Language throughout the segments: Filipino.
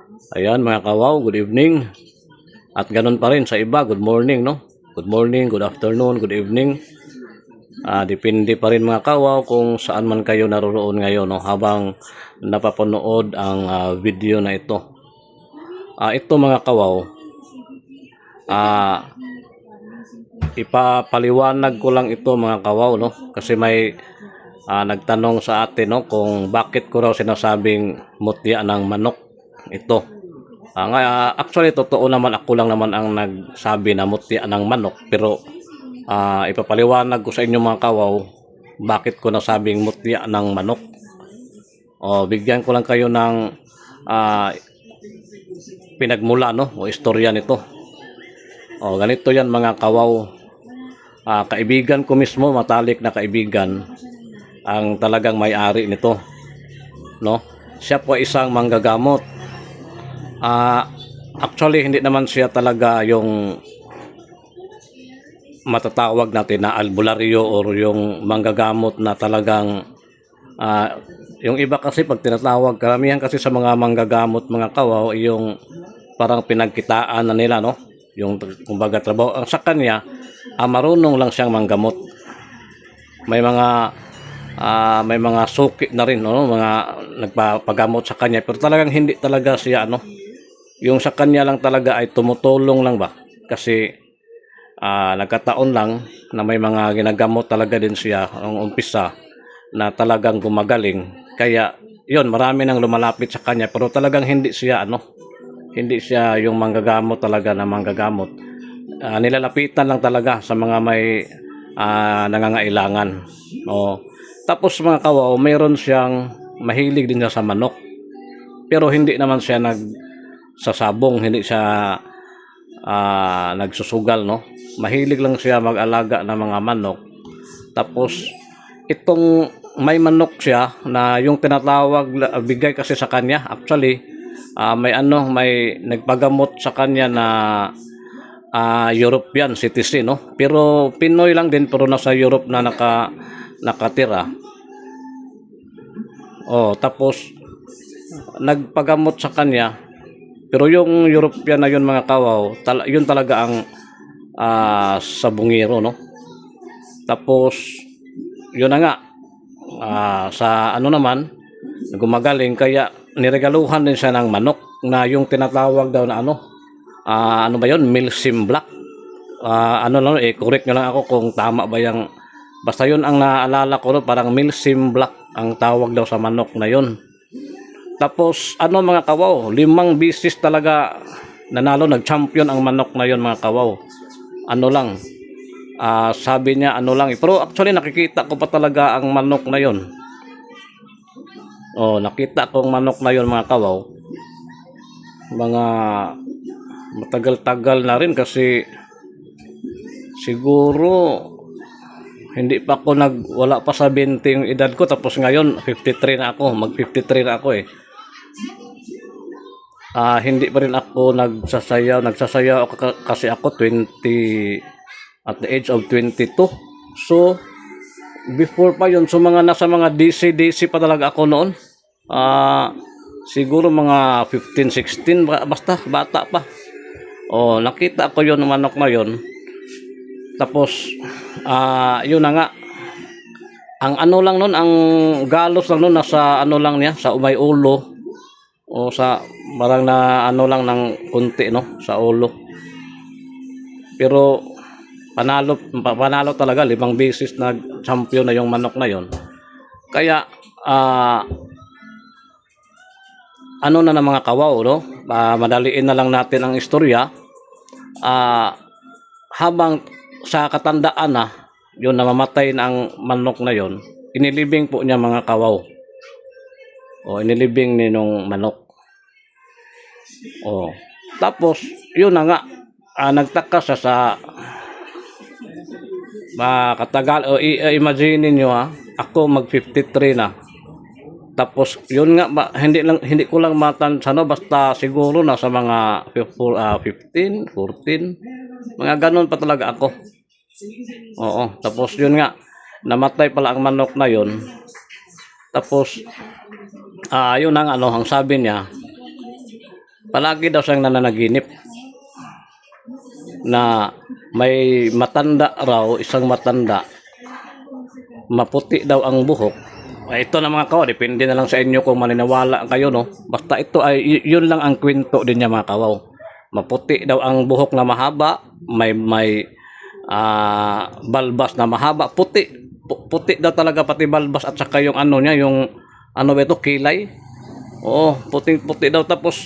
Ayan mga kawaw, good evening. At ganun pa rin sa iba, good morning, no? Good morning, good afternoon, good evening. Depende pa rin mga kawaw kung saan man kayo naroon ngayon, no? Habang napapanood ang video na ito. Ito mga kawaw, ipapaliwanag ko lang ito mga kawaw, no? Kasi may nagtanong sa atin, no, kung bakit ko raw sinasabing mutya ng manok ito. Actually totoo naman, ako lang naman ang nagsabi na mutya ng manok, pero ipapaliwanag ko sa inyo mga kawaw bakit ko nasabing mutya ng manok. Bigyan ko lang kayo ng pinagmula, no, o istorya nito. Ganito yan mga kawaw. Kaibigan ko mismo, matalik na kaibigan, ang talagang may-ari nito, no? Siya po isang manggagamot. Actually hindi naman siya talaga yung matatawag natin na albularyo or yung manggagamot na talagang yung iba kasi pag tinatawag, karamihan kasi sa mga manggagamot mga kawaw, yung parang pinagkitaan na nila, no? Yung kumbaga trabaho. Ang sa kanya, marunong lang siyang manggamot. May mga suki na rin, no? Mga nagpapagamot sa kanya, pero talagang hindi talaga siya, no? Yung sa kanya lang talaga ay tumutulong lang ba, kasi nagkataon lang na may mga ginagamot talaga din siya ang umpisa na talagang gumagaling, kaya yun, marami nang lumalapit sa kanya, pero talagang hindi siya yung manggagamot talaga na manggagamot. Nilalapitan lang talaga sa mga may nangangailangan. Tapos mga kawaw, mayroon siyang mahilig din sa manok, pero hindi naman siya nagsasabong, hindi siya nagsusugal, no? Mahilig lang siya mag-alaga ng mga manok. Tapos itong may manok siya na yung tinatawag, bigay kasi sa kanya, actually may nagpagamot sa kanya na European citizen, no? Pero Pinoy lang din, pero nasa Europe na nakatira. Tapos nagpagamot sa kanya, pero yung European na yun mga kawaw, yun talaga ang sabungero, no? Tapos yun na nga, sa ano naman, gumagaling, kaya niregaluhan din siya ng manok na yung tinatawag daw na ano ba yun, Milsim Black. Correct nyo lang ako kung tama ba yung, basta yun ang naalala ko, no? Parang Milsim Black ang tawag daw sa manok na yun. Tapos mga kawaw, 5 beses talaga nanalo, nag-champion ang manok na yun mga kawaw. Sabi niya lang, pero actually nakikita ko pa talaga ang manok na yun. Nakita ko ang manok na yun mga kawaw. Mga matagal-tagal na rin, kasi siguro hindi pa ako wala pa sa 20 yung edad ko, tapos ngayon 53 na ako, mag 53 na ako hindi pa rin ako nagsasayaw ako kasi ako 20 at the age of 22. So before pa yun, so nasa mga DC pa talaga ako noon. Siguro mga 15, 16, basta bata pa. Nakita ko yun, manok na yun. Tapos yun na nga, ang lang nun, ang galos lang nun, nasa lang niya, sa umay ulo, o sa parang na lang ng kunti, no, sa ulo. Pero panalo talaga, 5 beses na champion na yung manok na yon. Kaya na mga kawaw, no? Madaliin na lang natin ang istorya. Habang sa katandaan na yun, namamatay na ang manok na yon, inilibing po niya mga kawaw. Inilibing ni nung manok. Tapos yun na nga, nagtaka siya sa katagal. Imagine niyo, ako mag 53 na. Tapos yun nga, hindi ko lang matansano, basta siguro na sa mga 15, 14, mga ganon pa talaga ako. Tapos yun nga, namatay pala ang manok na yun. Tapos yun ang ang sabi niya, Palagi daw siyang nananaginip na may matanda raw, isang matanda, maputi daw ang buhok. Ito na mga kawaw, depende na lang sa inyo kung maniniwala kayo, no? Basta ito ay, yun lang ang kwento din niya mga kawaw. Maputi daw ang buhok na mahaba, may balbas na mahaba, puti. Puti daw talaga pati balbas at saka yung ano niya, yung ano ba ito, kilay. Oo, puting-puti daw. Tapos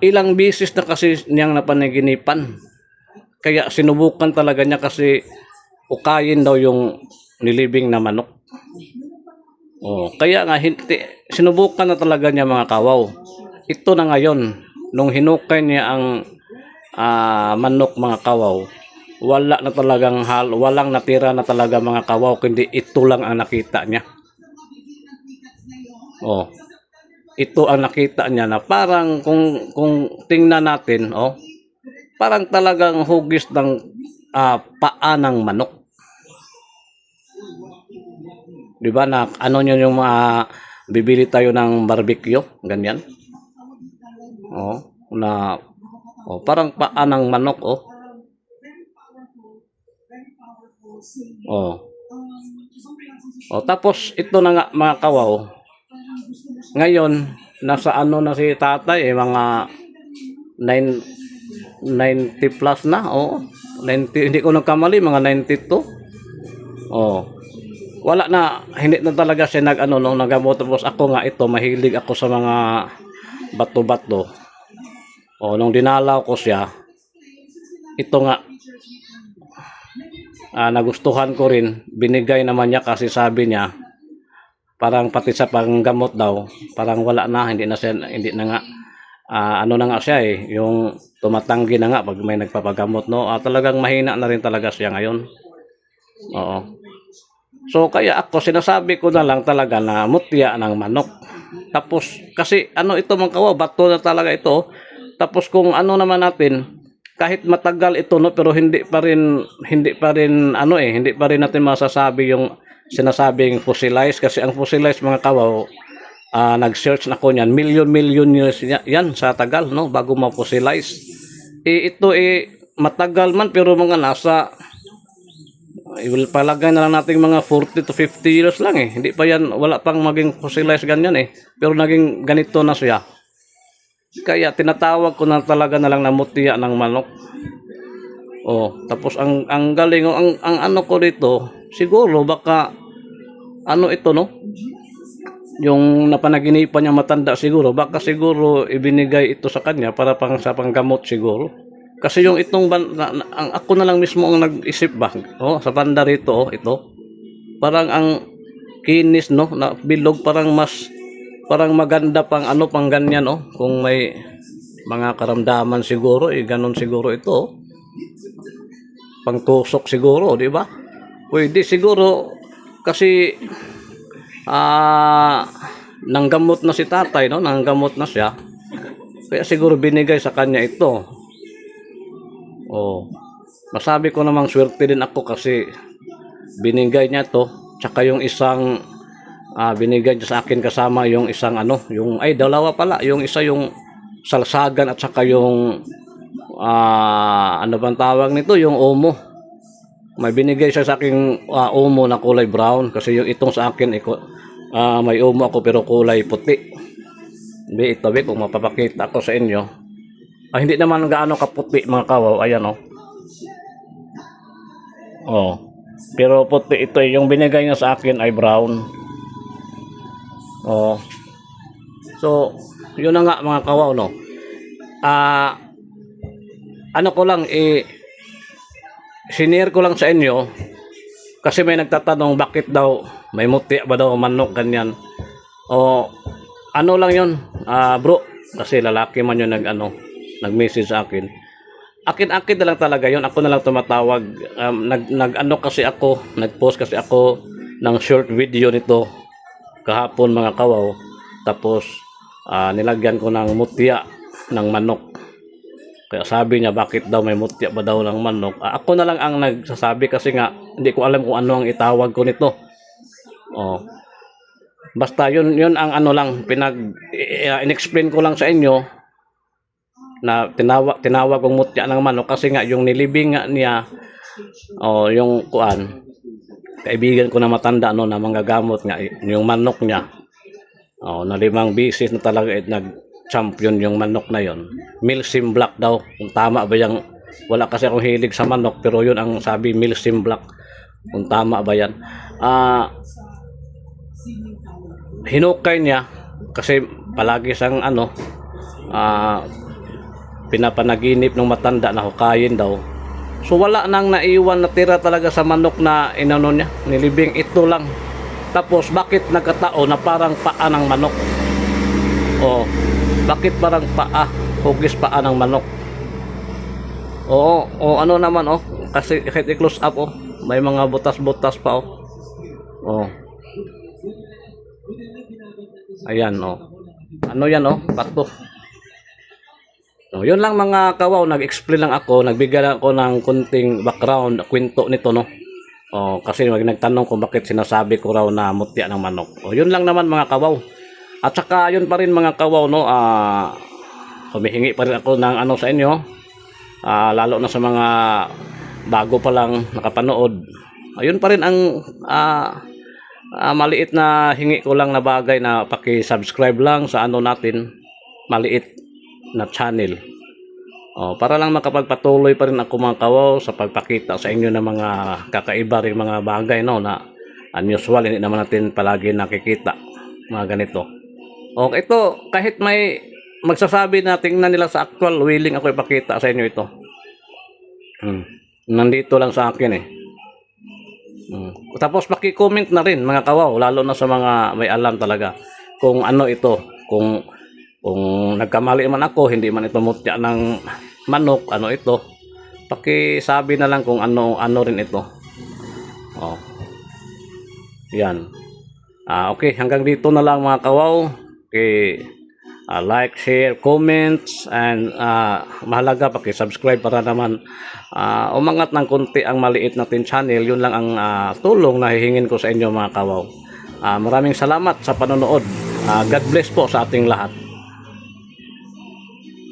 ilang bisis na kasi niyang napanaginipan. Kaya sinubukan talaga niya kasi ukayin daw yung nilibing na manok. Oh, kaya nga hindi, sinubukan na talaga niya mga kawaw. Ito na ngayon, nung hinukay niya ang manok mga kawaw, wala na talagang walang natira na talaga mga kawaw, kundi ito lang ang nakita niya. Oh, ito ang nakita niya na parang kung tingnan natin, oh, parang talagang hugis ng paa ng manok. Di ba na ano yun yung bibili tayo ng barbecue, ganyan. Oh, parang paa ng manok, oh. Oh. Oh, tapos ito na nga mga kawaw. Ngayon, nasa ano na si tatay, mga 90 plus na, oh. 90, hindi ko nagkamali, mga 92. Oh. Wala na, hindi na talaga siya nagamot. Tapos ako nga ito, mahilig ako sa mga bato-bato. Oh, nung dinalaw ko siya, ito nga, nagustuhan ko rin, binigay naman niya kasi sabi niya, parang pati sa panggamot daw, parang wala na, hindi na nga, ano na nga siya yung tumatanggi na nga pag may nagpapagamot, no? Talagang mahina na rin talaga siya ngayon. Oo. So kaya ako sinasabi ko na lang talaga na mutya ng manok. Tapos kasi ito mga kawaw, bato na talaga ito. Tapos kung ano naman natin, kahit matagal ito, no, pero hindi pa rin natin masasabi yung sinasabing fossilized, kasi ang fossilized mga kawaw, nag-search na ko niyan, million years yan sa tagal, no, bago ma-fossilize. Ito matagal man, pero mga nasa palagay na lang natin mga 40 to 50 years lang hindi pa yan, wala pang maging fossilized ganyan pero naging ganito na siya. Kaya tinatawag ko na talaga na lang na mutya ng manok. Oh, tapos ang galing, ang ano ko dito, siguro baka ito, no, yung napanaginipan niya matanda, siguro baka siguro ibinigay ito sa kanya para sa panggamot siguro. Kasi yung itong ang ako na lang mismo ang nag-isip ba, sa banda rito, ito parang ang kinis, no, na bilog, parang maganda pang pang ganyan, kung may mga karamdaman siguro, ganun siguro ito, pangtusok siguro, di ba? Pwede siguro kasi nanggamot na si tatay, no, nanggamot na siya, kaya siguro binigay sa kanya ito. Oh, masabi ko namang swerte din ako kasi binigay niya to, tsaka yung isang binigay niya sa akin kasama yung isang dalawa pala, yung isa yung salsagan at saka yung ano bang tawag nito, yung omo. May binigay siya sa akin omo na kulay brown, kasi yung itong sa akin may omo ako pero kulay puti. Ito kung mapapakita ko sa inyo. Hindi naman gaano kaputi mga kawaw, ayan pero puti ito yung binigay niya sa akin ay brown. So yun na nga mga kawaw, no. Ko lang sinare ko lang sa inyo kasi may nagtatanong bakit daw may mutya ba daw manok ganyan. Ano lang yun, bro, kasi lalaki man yun nag-message sa akin. Akin na lang talaga yun, ako na lang tumatawag. Kasi ako nag-post kasi ako ng short video nito kahapon mga kawaw, tapos nilagyan ko ng mutya ng manok. Kaya sabi niya bakit daw may mutya ba daw ng manok. Ako na lang ang nagsasabi kasi nga hindi ko alam kung ano ang itawag ko nito. Basta yun ang ano lang in-explain ko lang sa inyo na tinawag kong mutya ng manok kasi nga yung nilibing nga niya o yung kuan kaibigan ko na matanda no na manggagamot nga yung manok niya na 5 bisis na talaga nag-champion yung manok na yon. Milsim Black daw kung tama ba yung wala kasi akong hilig sa manok pero yun ang sabi Milsim Black kung tama ba yan. Hinukay niya kasi palagi siyang pinapanaginip ng matanda na hukayin daw. So wala nang naiwan na tira talaga sa manok na inano niya, nilibing ito lang. Tapos bakit nagkatao na parang paa ng manok? Bakit parang paa, hugis paa ng manok? Ano naman kasi kahit i-close up may mga butas-butas pa Ayan Ano yan pato. Yun lang mga kawaw, nag-explain lang ako, nagbigay lang ako ng kunting background, kwento nito kasi nagtanong kung bakit sinasabi ko raw na mutya ng manok. Yun lang naman mga kawaw. At saka yun pa rin mga kawaw humihingi pa rin ako ng sa inyo. Lalo na sa mga bago pa lang nakapanood. Ayun pa rin ang maliit na hingi ko lang na bagay na paki-subscribe lang sa natin, maliit na channel. Para lang makapagpatuloy pa rin ako mga kawaw sa pagpakita sa inyo ng mga kakaiba ring mga bagay na unusual, hindi naman natin palagi nakikita mga ganito. Ito kahit may magsasabi na tingnan nila sa actual, willing ako ipakita sa inyo ito. Nandito lang sa akin Tapos paki-comment na rin mga kawaw, lalo na sa mga may alam talaga kung ano ito, kung nagkamali man ako, hindi man ito mutya ng manok, ano ito, pakisabi na lang kung ano rin ito. Yan. Okay, hanggang dito na lang mga kawaw. Okay, like, share, comments, and mahalaga paki-subscribe para naman umangat ng konti ang maliit natin channel. Yun lang ang tulong na hihingin ko sa inyo mga kawaw. Maraming salamat sa panonood. God bless po sa ating lahat.